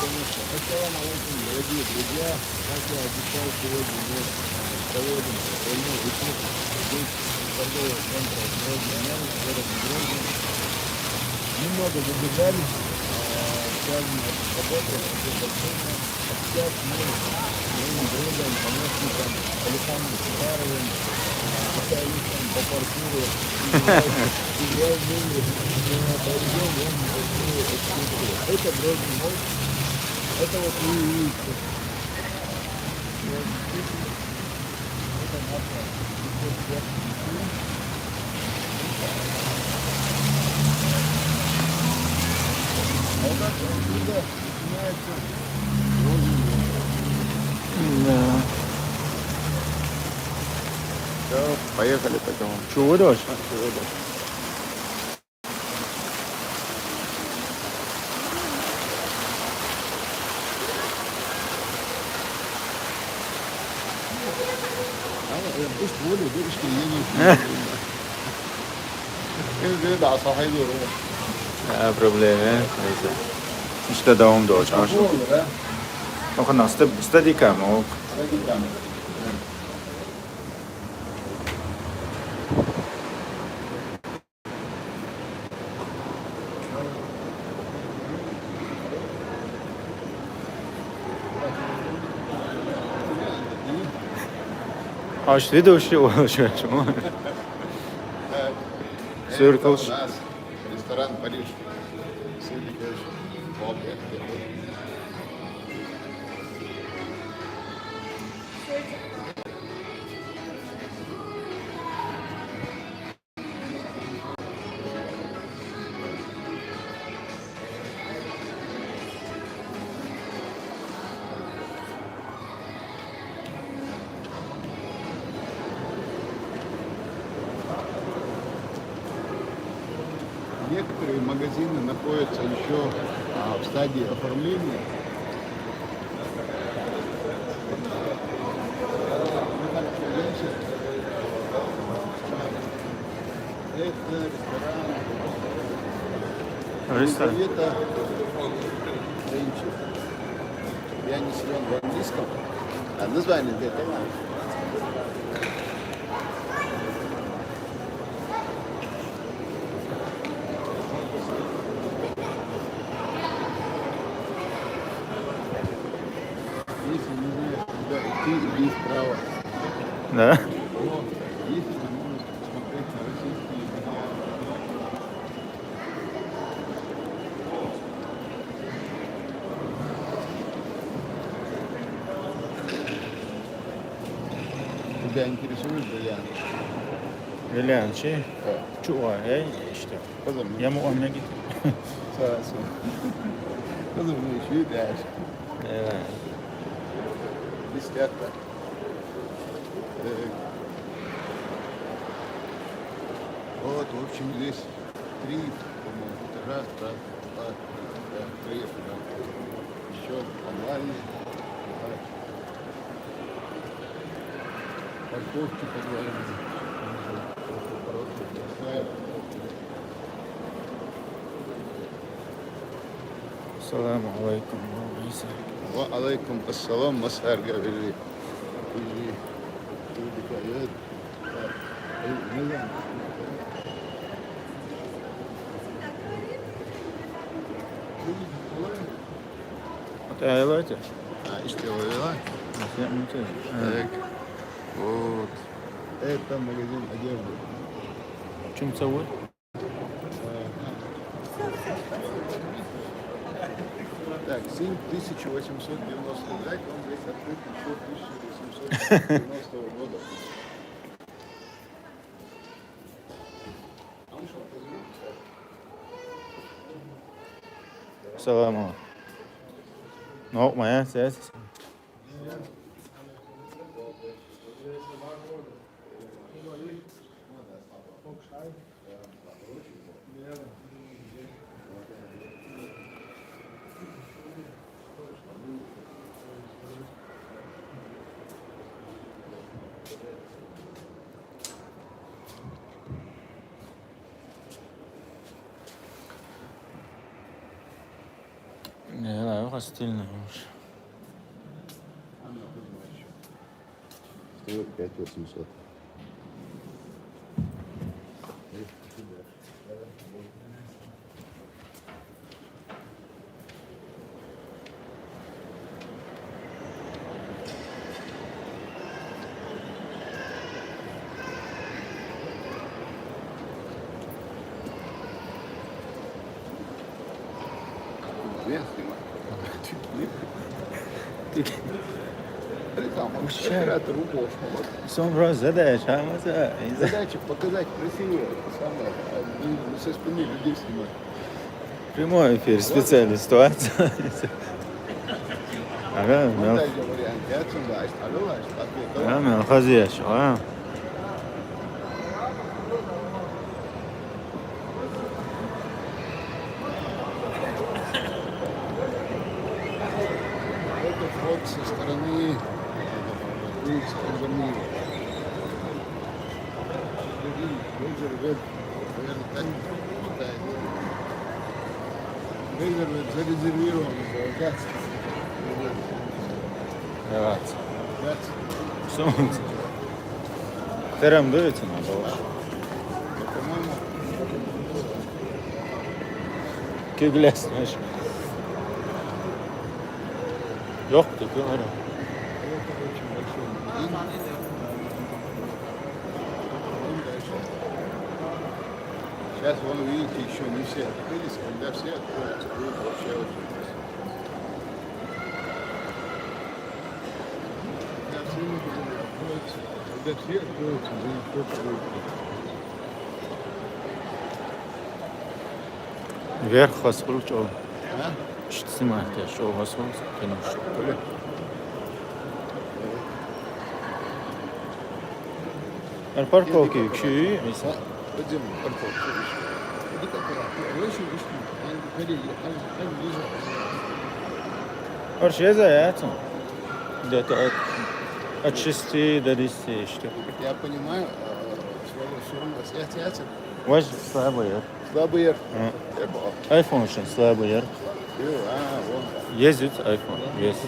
конечно. Ассаламу алейкум, дорогие друзья. Как я обещал, сегодня мы проводим прямой эфир здесь, в торгового центра Грозный Мел, город Грозный. Немного задержались, связано с работой, с обучением. А сейчас мы с моим другом, помощником Александром Сухаровым, специалистом по паркуру из Бразилии, проведем вам небольшую экскурсию. Это Грозный мост. Это вот вы видите. Вот здесь это наша а вот так отсюда начинается Грозный мост. Да. Все, поехали потом. Чего дальше? Pus böyle bir işte yeni Evde daha sahayı doğru. Ja, problemet. İşte devam da o çarşı. Bu olur ha. Bakın nasıl steadicam o. Hadi А что это вообще получается? Circles. Ресторан Париж. Сегодня, конечно, бомбе. Некоторые магазины находятся еще в стадии оформления. Мы так садимся. Это ресторан. Ресторан. Это Френчи. Я не силен в английском. А название где-то. Если не знаешь, куда идти, иди вправо. Да? Вот. Если не можешь посмотреть на российские языки. Тебя интересует бриллиант? Бриллианчи. Чуva işte. Kızım. Yamuk olmaya git. Sağ olsun. Kızım bu işi der. Evet. Листят так. Вот, в общем, здесь 3, по-моему, этажа, раз, два, да, 3 этажа. Еще онлайн. Парковки подвальные. Selamun aleyküm. Ve aleyküm esselam Mazhar Gavili. Вот это. А, işte öyle. Так, вот. Это магазин одежды. Чем целый? Так, 7895, он здесь открыт еще 1890 года. Selamun. Ne yapmaya ses? Ne lan? Много стильный уж. Стоит 5800. Оператор упал. Sonra задача, Задача показать красивее, самое, со спины людей снимать. Прямой эфир, специальная ситуация. Ага, Монтажный вариант. Я отсюда оставил, Ага, хозяйство, а? Это вход со стороны улицы Казармиева. Резервет зарезервирован за Гатс. Evet. Гатс. Son. Terem duydun mu? По-моему, Kügüleşmiş. Yoktu ki öyle. это очень большой магазин. Потом дальше. Сейчас, вон, видите, еще не все открылись. Когда все откроются, будет вообще очень красиво. Когда все магазины откроются, когда все откроются, будет только будет. Вверх хасбул чо. А? Что снимать я шоу хасбул, конечно. Парковки yüksüğü. Пойдем на парковку. Иди как раз. Выше, выше. Ходи, ближе. Orası hayatım. Где-то от 6 до 10 işte. Я понимаю, свобода ассоциация. Var slabый yer. Слабый yer. iPhone için slabый yer. Вон. Ездит iPhone. Есть.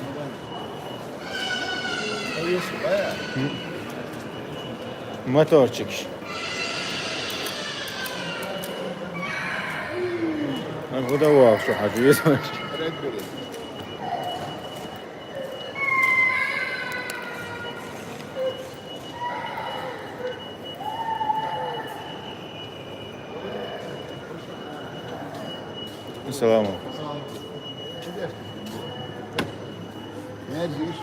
Motorчик. Bu da wow şu hacı yazmış. Selamun. Не один.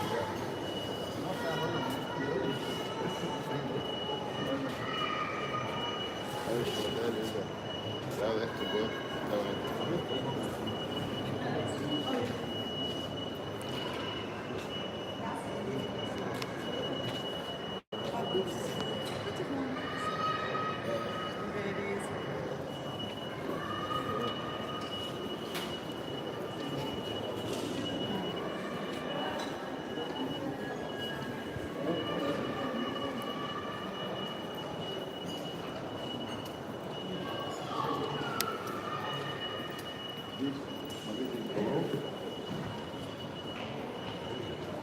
Хорошо, да, Лиза. Да, это было. Давай.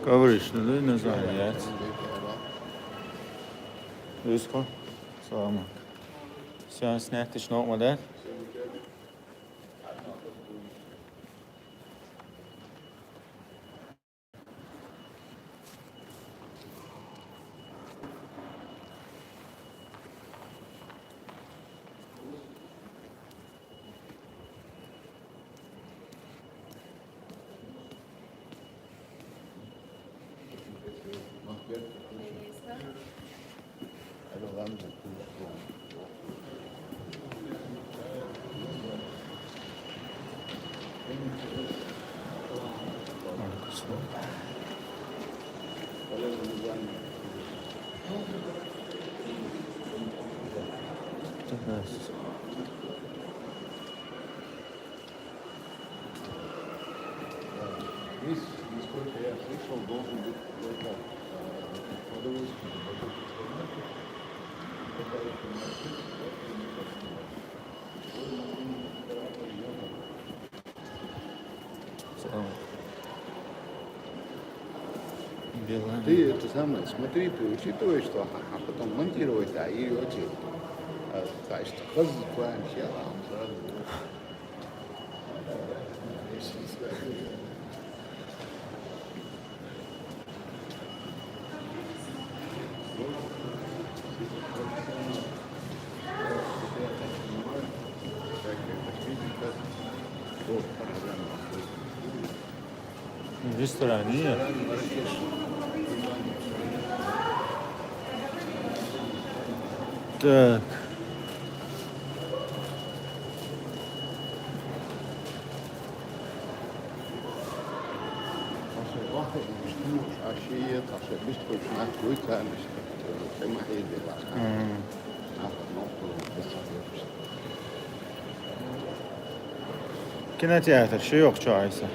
Ковричный, да, называется. Руско. Selamun. Sen snähtisch noch mal da. Здесь, насколько я слышал, должен быть какой-то продовольственный Selamun. Белая. Ты это самое, смотри, ты учитывай, что а потом монтировать, и эти качество. Хазыкваем, сразу. В ресторане нет. Так. Кинотеатр, şey yok çağıysa.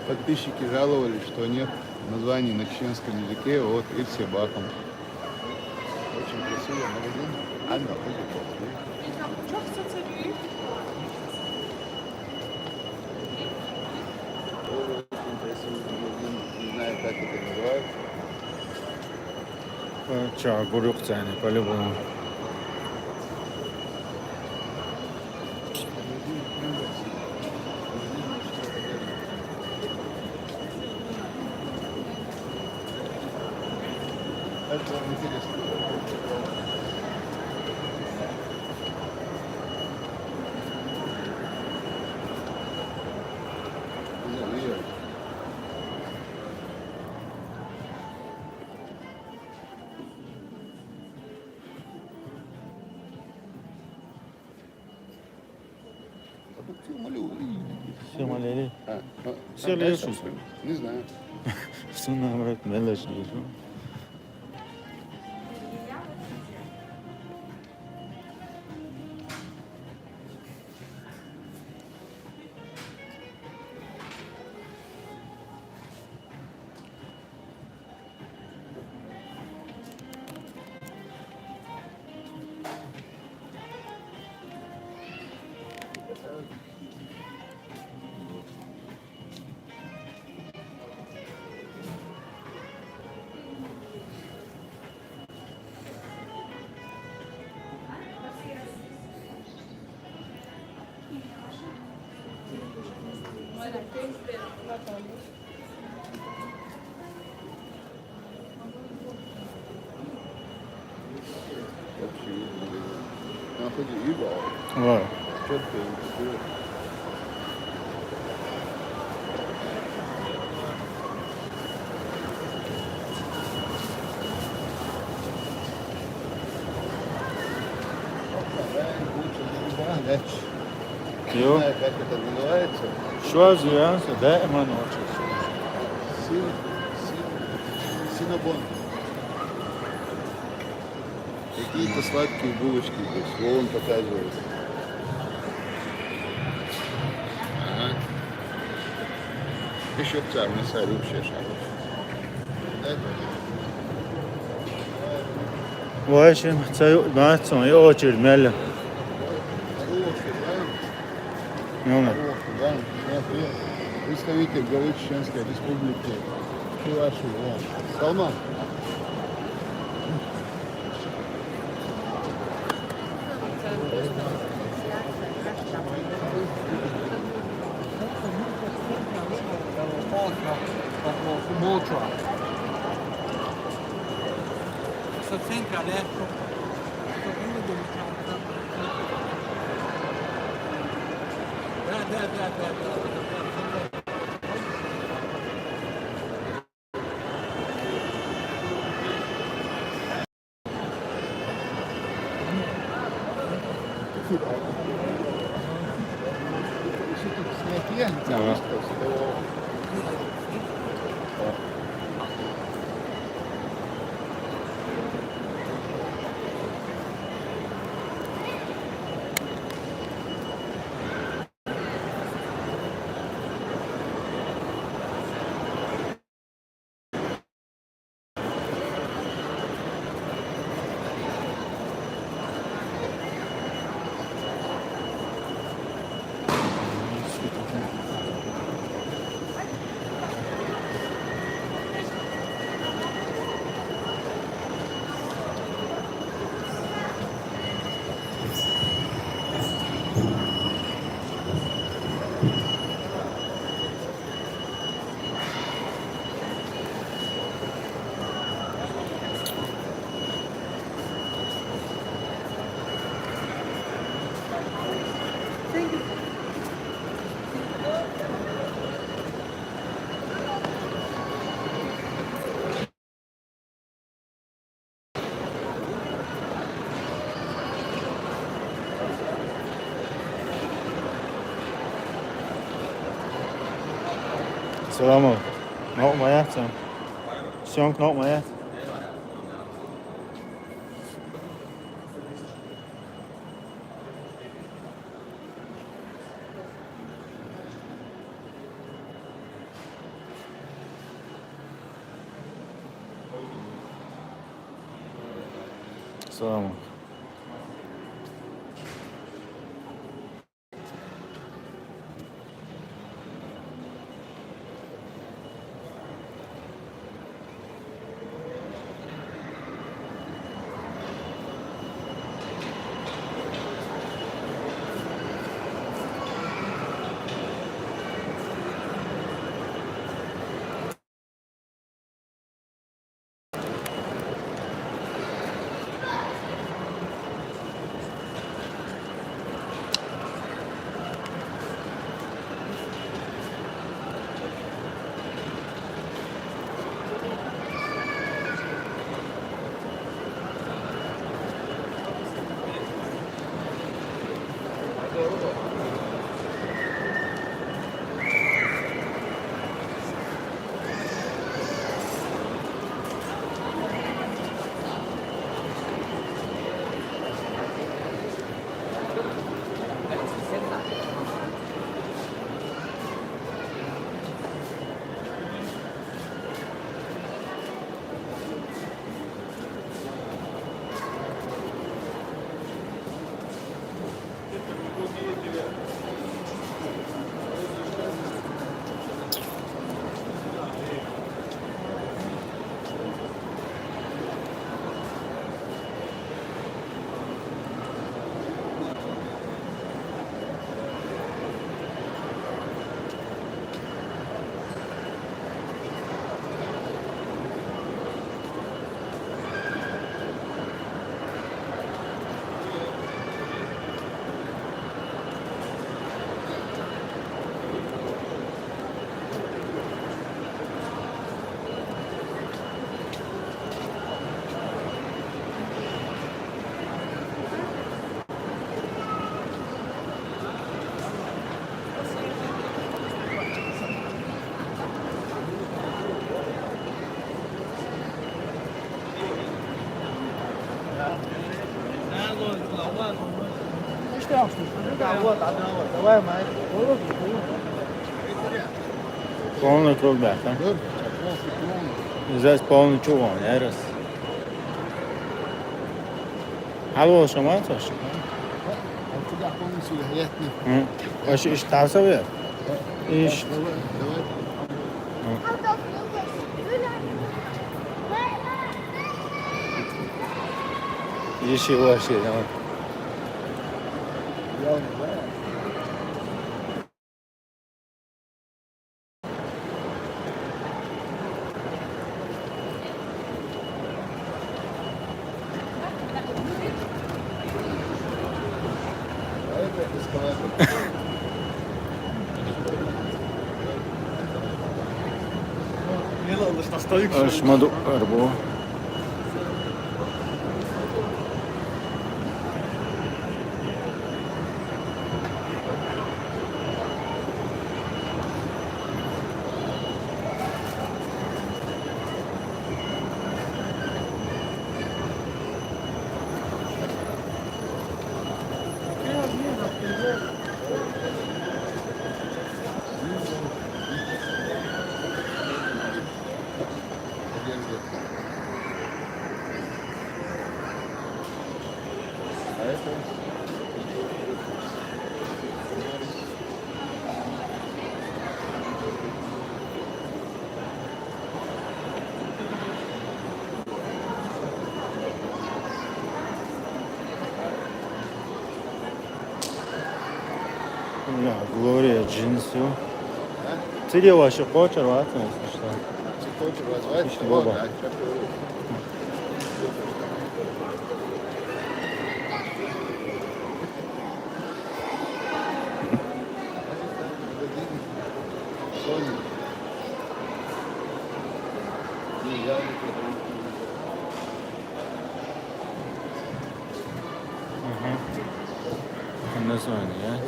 Подписчики жаловались, что нет названий на чеченском языке, вот и все бахом. Очень красивый магазин. Анна, Çok satı büyük. очень красивый магазин, не знаю, как это называется. Çağ kuruq cəni, по-любому. Это вам интересно. Сималели. Все лечишь? Не знаю. Сына, брат, мелочь лежу. Вообще видно. На ходе ибо, Var. четко и Не Yok. знаю, как это называется. Şu az uyansa daima olacak. Синабон. Какие-то сладкие булочки, то есть Вован показывает. Ага. Еще царь, мясарь, вообще шаров. Vay şimdi çay ben sonra o çirmeli. Ne olur? Да, представитель главы Чеченской Республики Чувашия. Салман. Molto. Sto sempre a letto. Ага. Salamu. Nok mayat sen. Siyonk nok mayat. Salamu. Полный круг, да? Здесь полный чугун, я раз. Halva şama taş. Başı iş tavsa ver. İş. İşi var şey tamam. Шмаду арбу. Gloria джинсы. Цели ваши хочешь, ладно, что? İşte baba. Nasıl oynuyor?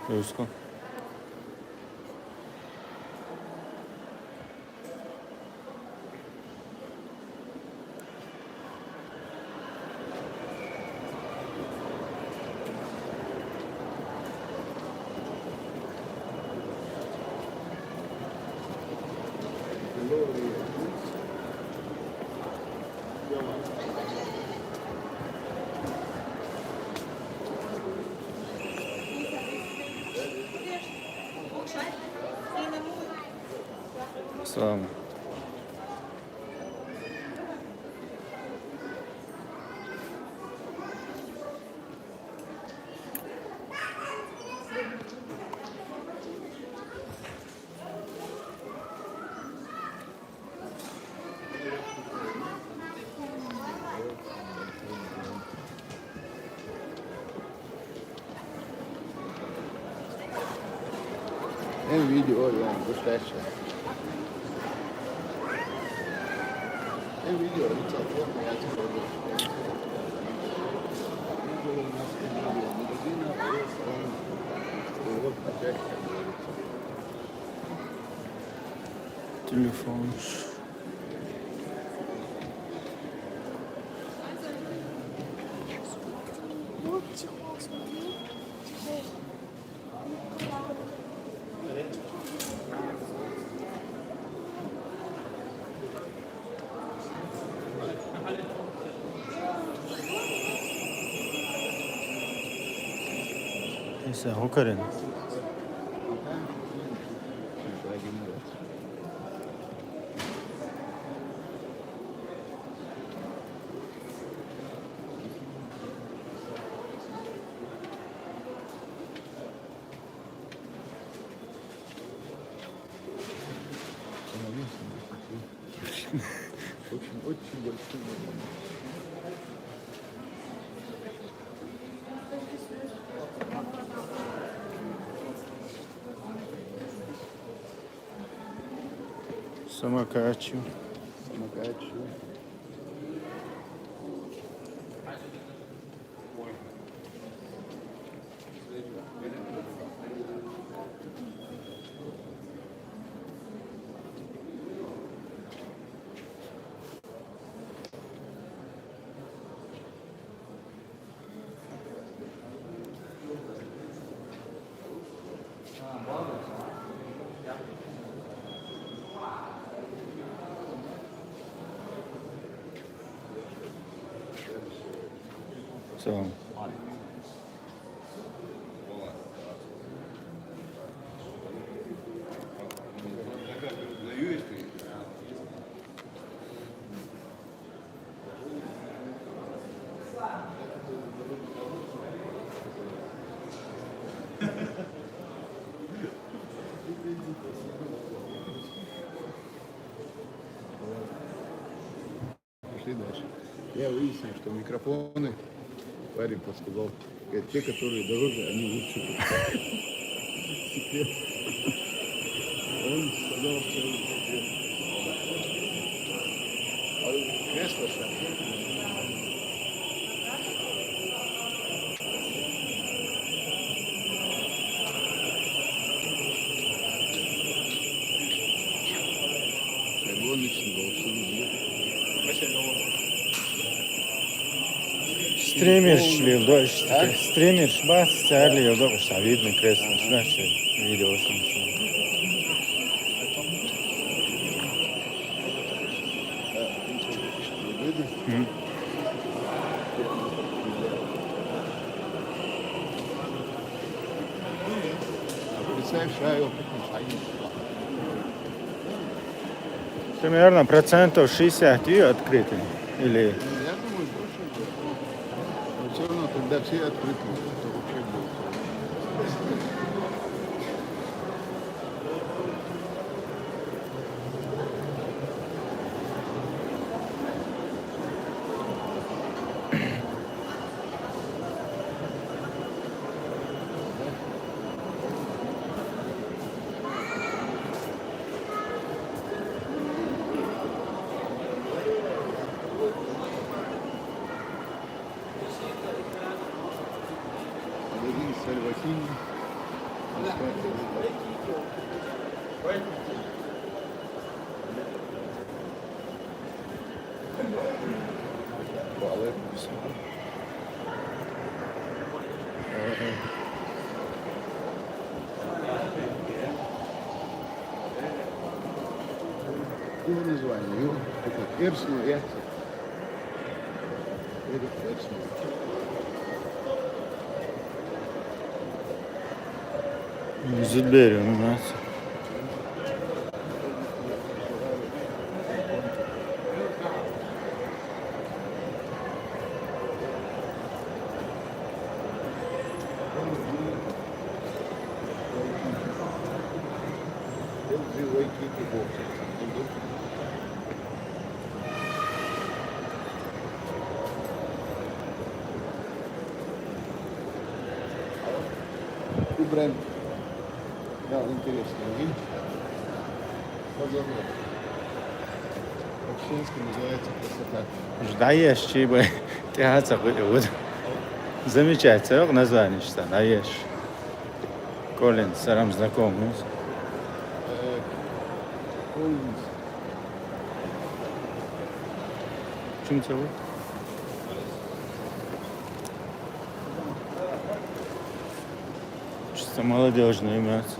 Rusko. Слава. En video yani gösterse. En video hiç atlamıyor. Телефон. Neyse, Hokarin. Очень большой. Самокатчу. Самокатчу. Sağ ol. Пошли дальше. Я выяснил, что микрофоны, парень подсказал, говорит, те, которые дороже, они лучше. Секрет. Он сказал, что кресло шахтер. Стримершli işte. Streamer bas serli yolda başta видно кресло. Şuna şey videosunu şu. Hı. Представь, шайбу. Примерно процентов 60 ее открыты. Или Я думаю, больше. Но все равно, когда все открыты, то вообще будет. Один Сальватини. Hvala lepo. Hoe называется? Ю, это персну, яйца. Это персну. Süt veriyorum ben. И бренд. Да, интересно. Видите? Позовем. По-чеченски называется красота. Даешь, чебы. Тягаться будет. Замечательно название, что даешь. Колин, сарам знакомый. Коллинз. Чем зовут? Чисто молодежное мясо.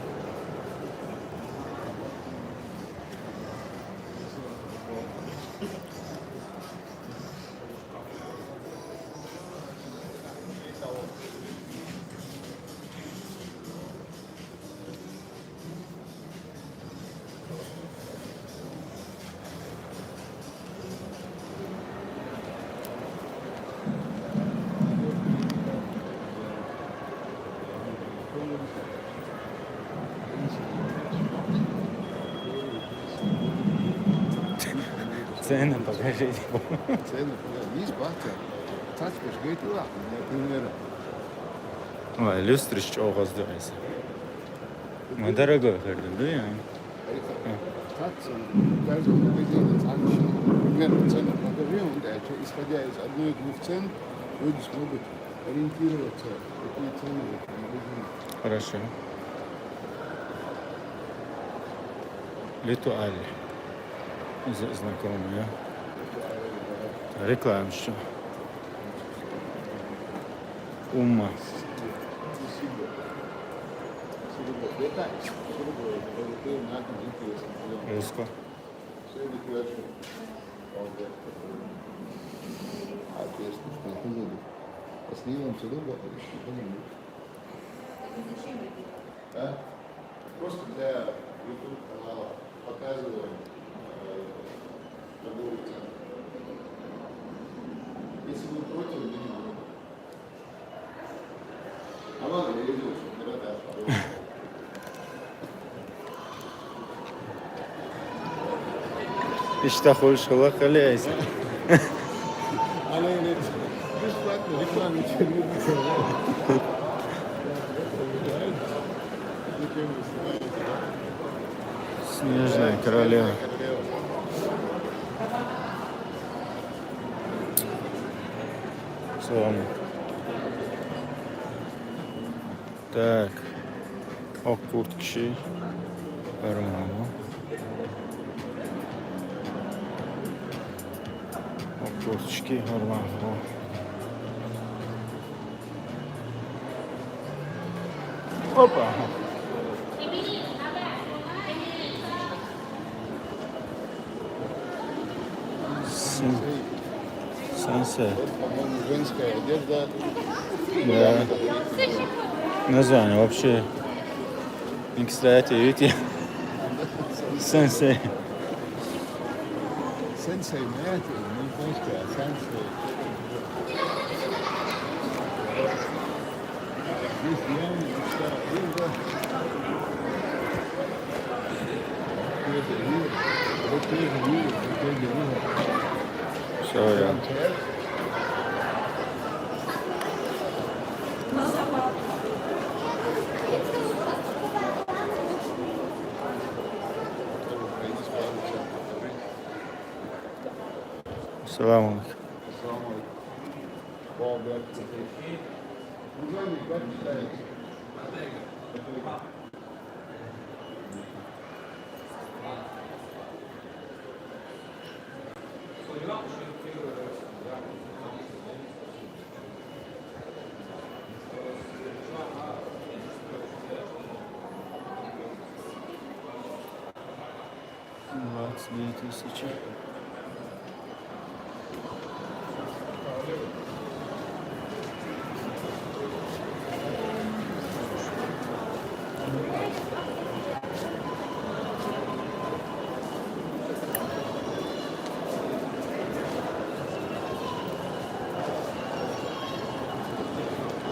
Цены покажите. Цены, есть бахта. Тачкаш, гейты лах, например. Ой, люстриш çok az dövesi. Мы дорогой ходим, да? Даже магазин, примерно цену покажи, исходя из одной-двух цен, люди смогут ориентироваться, какие цены в этом магазине. Хорошо. Литуаль. Знакомые. Рекламщик. Умма. Руско. С ним все долго, просто для YouTube канала показываем торговый центр. Если вы против, то не надо. А ладно, я иду, города. İşte hoş kulak kalıyız. Она говорит, бесплатно рекламу ничего Снежная королева. Слон. Так. Ок kurtçu. Parmağı. Ok kurtçu parmağı. Опа. Сенсей. По-моему, женская одежда. Да. Название вообще. И, кстати, видите, сенсей. Сенсей, знаете, не женская, а сенсей. Здесь явно мечта одежда. Вот тоже вижу, вот тоже вижу. Все, я. Салам алейкум. Бал, да. Ну, как читаете? 2000.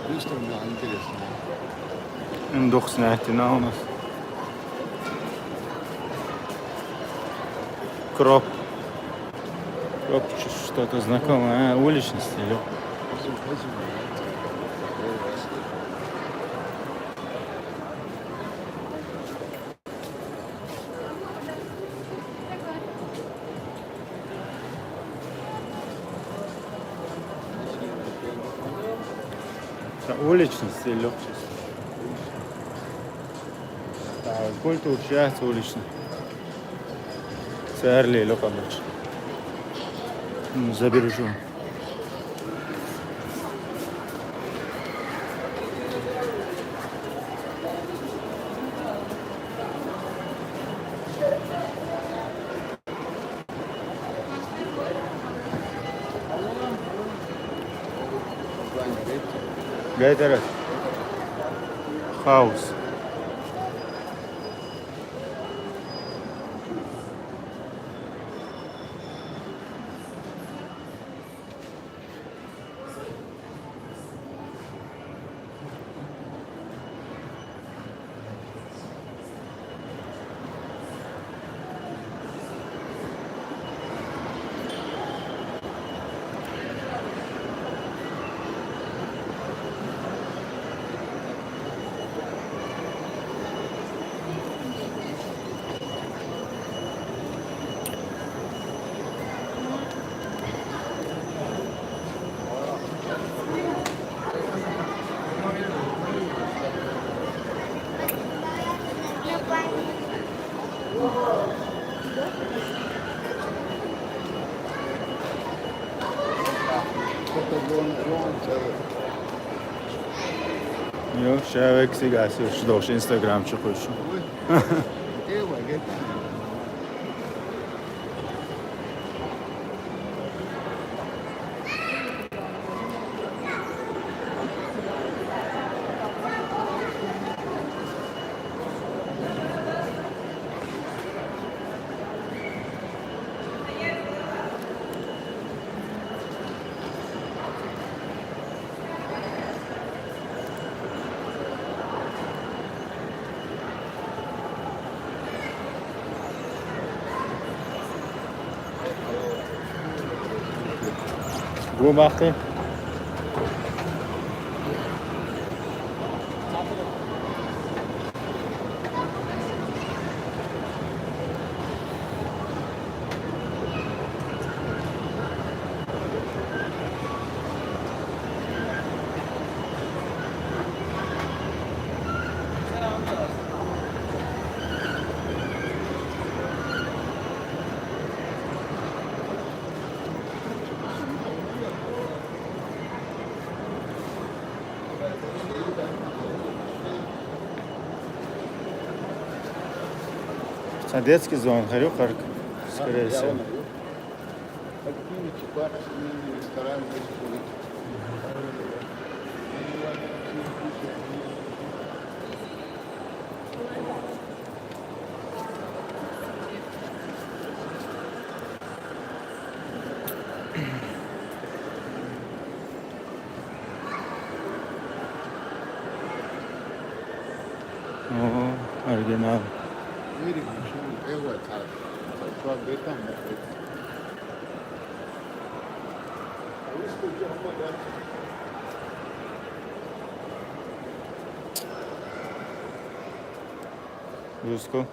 Видишь, там да, интересно. М200 у нас. Кроп. Кроп что-то знакомое. Уличный стиль. Уличный стиль. Культура сейчас уличный. Сэрли локалыч. Забережу. Гайдер. Хаус. Yok, şey eksik asi, şdoş Instagram çıkışı. Bu bakayım. Детский зон, говорю, скорее всего. Ресторан здесь ходит. О, оригинал. Видишь, эго так. Çok beton mu? Rusko.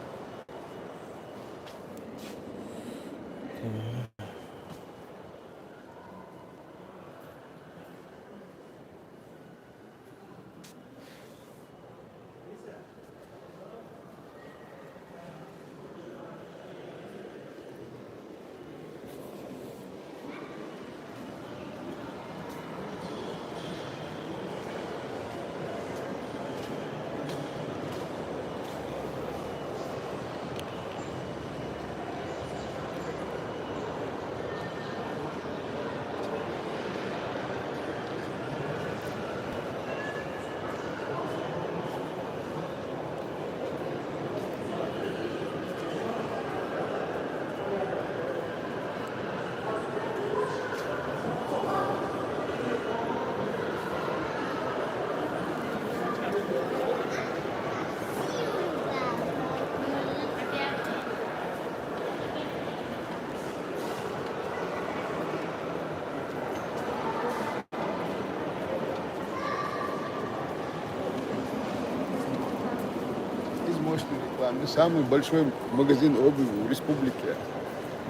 мощной рекламой. Самый большой магазин обуви в республике.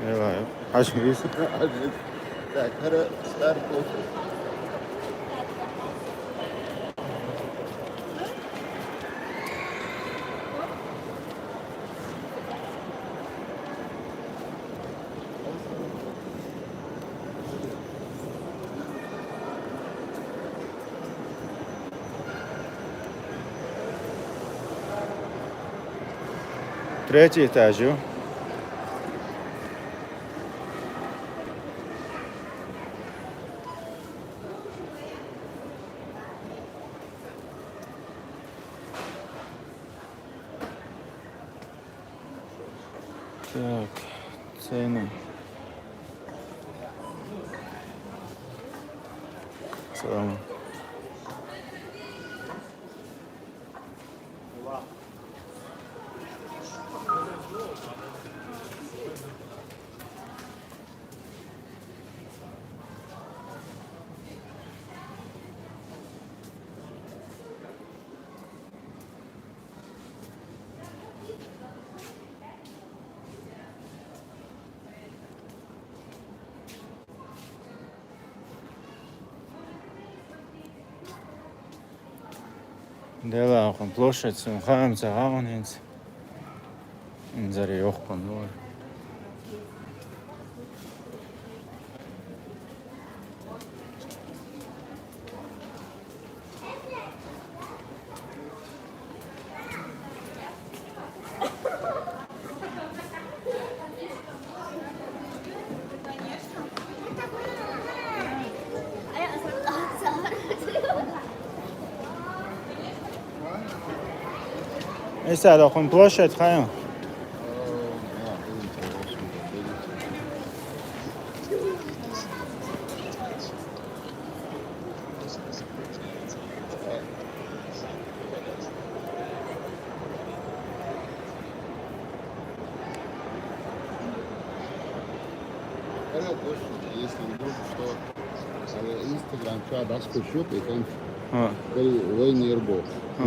Eyvah. Kaç mıyız? Так, старт офис. Третій етаж, йо. Так, ціни. Саме. Делаахын площадь сумхаам цагаанынс. Инзари йохпан нор. Эсадахын площадь хаям. Если вдруг что Instagram şu başka şu ekran Ha. войны рбов. А.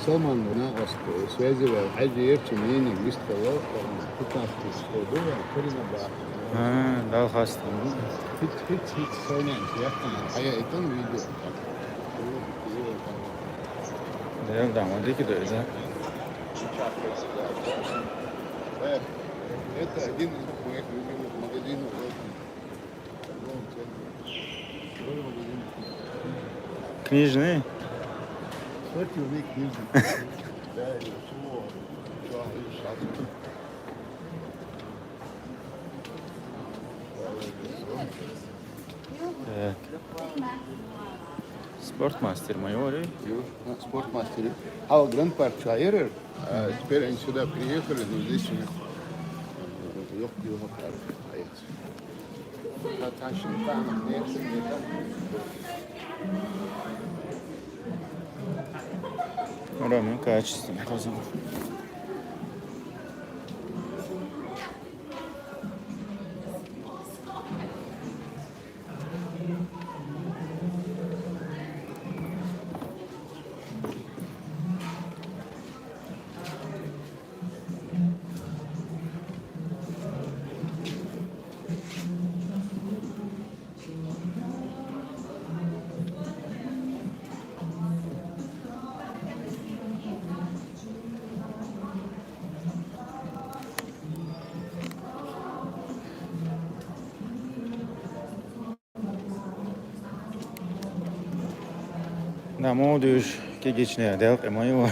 Салман на связи حاجة يرتم يني يستوى تطاف تستوى كلمة بقى Ha, dal hastım. hiç söyleyen şey yapmadan hayatın video. Değil damadı ki de öyle. Это один из моих любимых магазинов. Книжный. Кстати, у них книжный. Да, и всего. Так. Спортмастер майори. Спортмастеры. А вот Гранд Парк Шайер, теперь они сюда приехали, но здесь у них легкий парк. Таташин там, нет. Орамın качественно kazanır. Да, молодежь, кегичная, делка моего.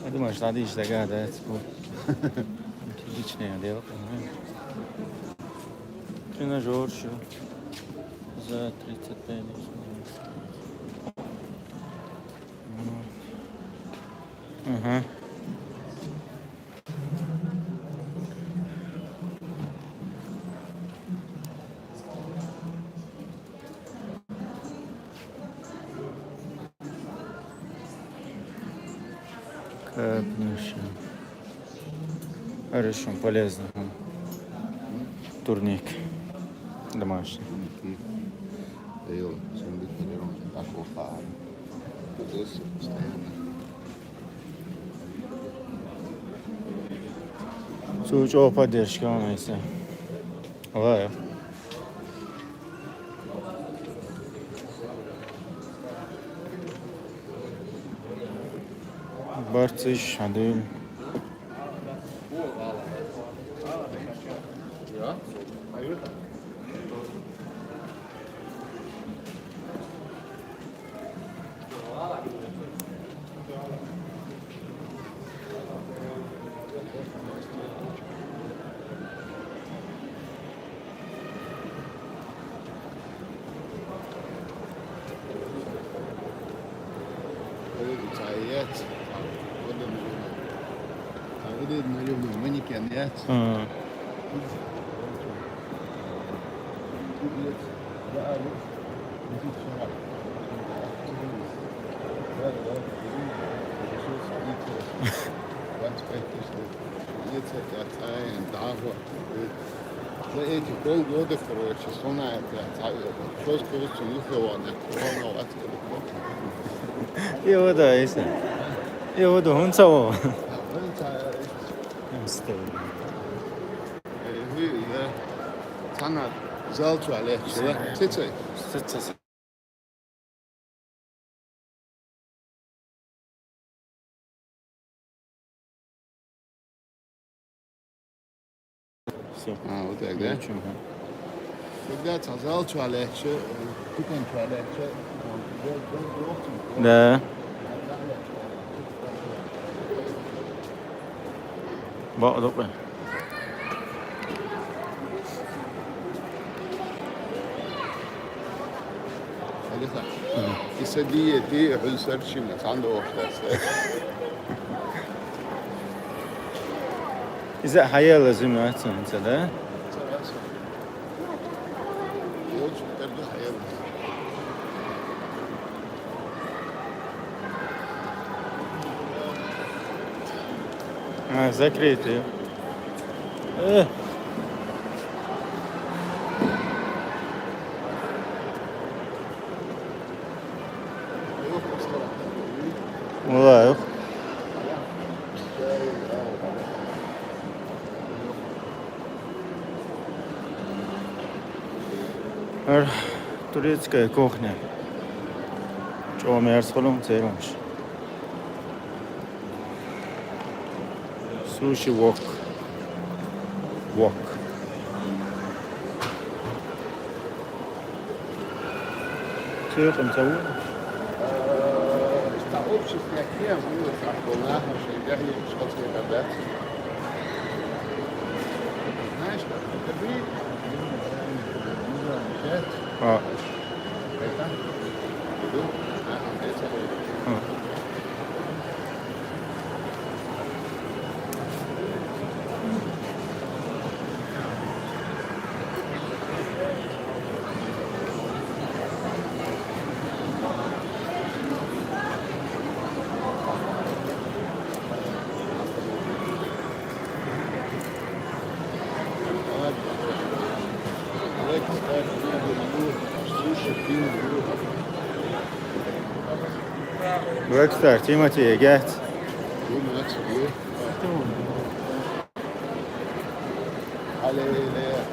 Я думаю, что надо еще догадаться. Кегичная делка моего. Тренажер еще за 35 минут. Ага. Конечно. Хорошо, полезно. Турник домашний. Yok, sen bir kere onu tak o fare. Rusu postoянно. Сучо поддержка у нас. Ой. Барциш, Адил. Ja? Aiuta. Saijat. تعودت مليون المانيكانيات. لقيت كل جودة كروتش صنع شوز كروتش يخوانك وانا وقتل يهودا ايسا. يهودا هونساو. مستوى. هي صنع زالتو عليه شو تتسي ستة. وده ده وده زالتو عليه شو كنت عليه شو لا. بقى السدية دي حلسر شي من عنده وقت إذا حيا لازم يعطي أنت لا. Закрытый. والله турецкая кухня. Чего мерзколом церемш. Суши вок. Вок. Церемш цау. Общество я будет ахбулна, что я не школьский кадет. Знаешь, это будет это? Иду? Это? Rockstar, Timothy, get. على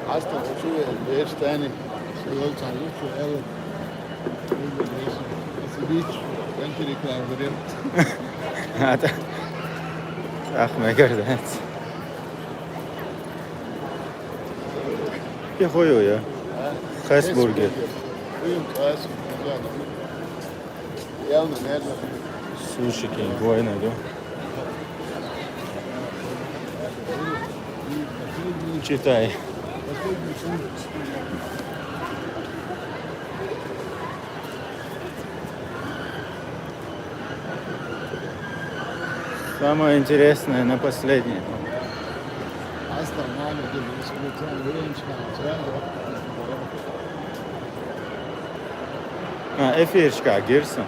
عصر شو البيش تاني شغلت على شو قال سبيتش انت اللي كان غريب هذا اخ ما قردت يا خويو يا خاس برجر خاس يلا نرجع سوشي كينج وين هذا читай. Самое интересное на последнее. Эфиршка girsin.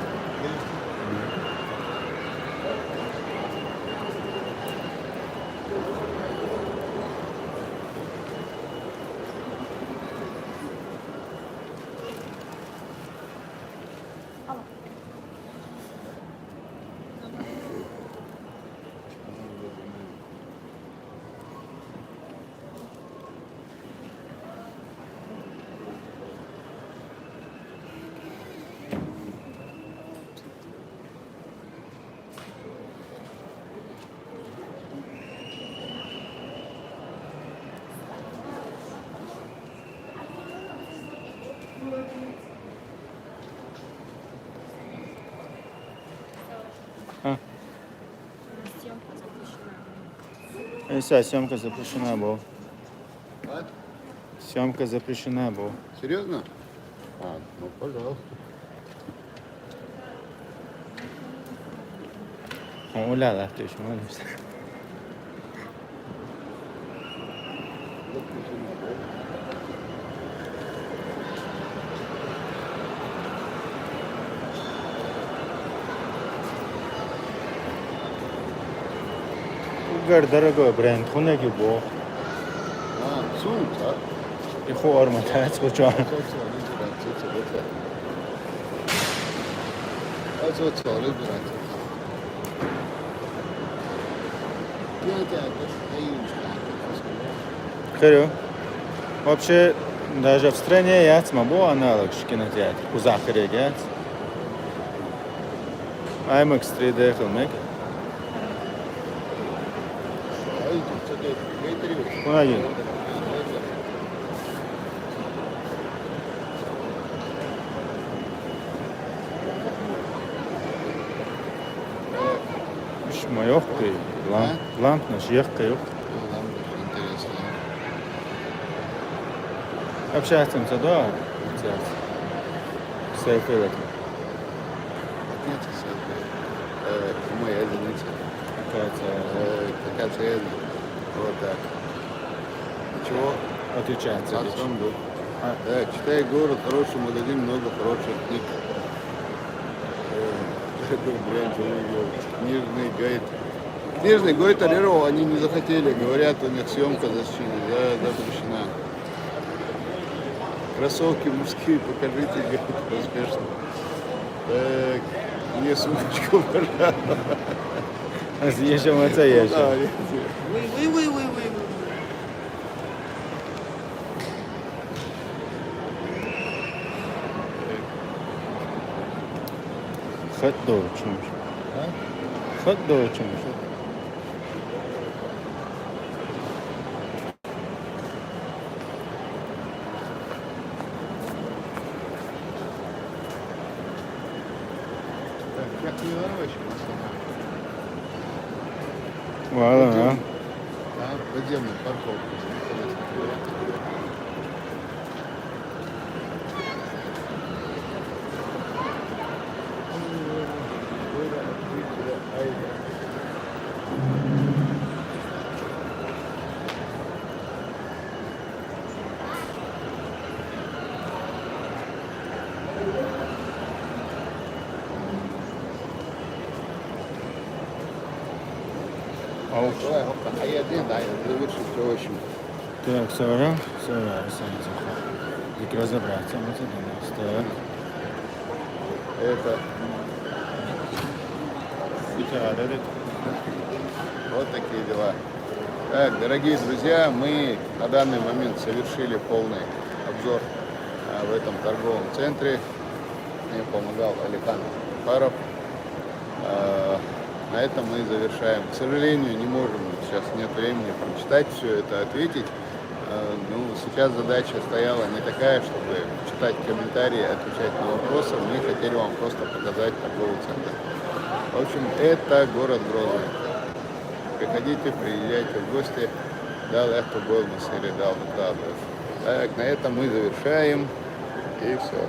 А, Съемка запрещена. съемка запрещена была. А? Съемка запрещена была. Серьезно? А, ну, пожалуйста. Оля, ты еще молишься. Угар дорогой бренд, хунаги бо. А, сумка, а? И форма, да, скучал. Херю. Вообще, даже в стране яцма был аналог кинотеатр. У Захаре яц. IMAX 3D filmek. Хунаги. Уж моёвкой, ламп наш ехка ёк. Общаться да, селфи в этом. Моя единица. Какая-то единица. Вот так. Чего? Отличается. А сам был. Да, читай город, хороший магазин, много хороших книг. Такой бренд увидел. Книжный гайд. Книжный гайд Алирова они не захотели. Говорят, у них съемка запрещена. Кроссовки мужские, покажите, говорит, успешно. Так, мне сумочку, пожалуйста. Съезжим это езжим. Вы. Хот-дог чумуш. Хот-дог чумуш. Как не наращивается? Ладно, Подземная парковка. Ауф. Давай, опа. А я один, да, я завершу все, в общем. Так, sonra Dik разобраться, вот это у нас. Так. Это вот такие дела. Так, дорогие друзья, мы на данный момент совершили полный обзор в этом торговом центре. Мне помогал Алихан Паров. На этом мы завершаем. К сожалению, не можем, сейчас нет времени прочитать все это, ответить. Ну, сейчас задача стояла не такая, чтобы читать комментарии, отвечать на вопросы. Мы хотели вам просто показать торговый центр. В общем, это город Грозный. Приходите, приезжайте в гости. Дал это был на серии, дал. Так, на этом мы завершаем. И все.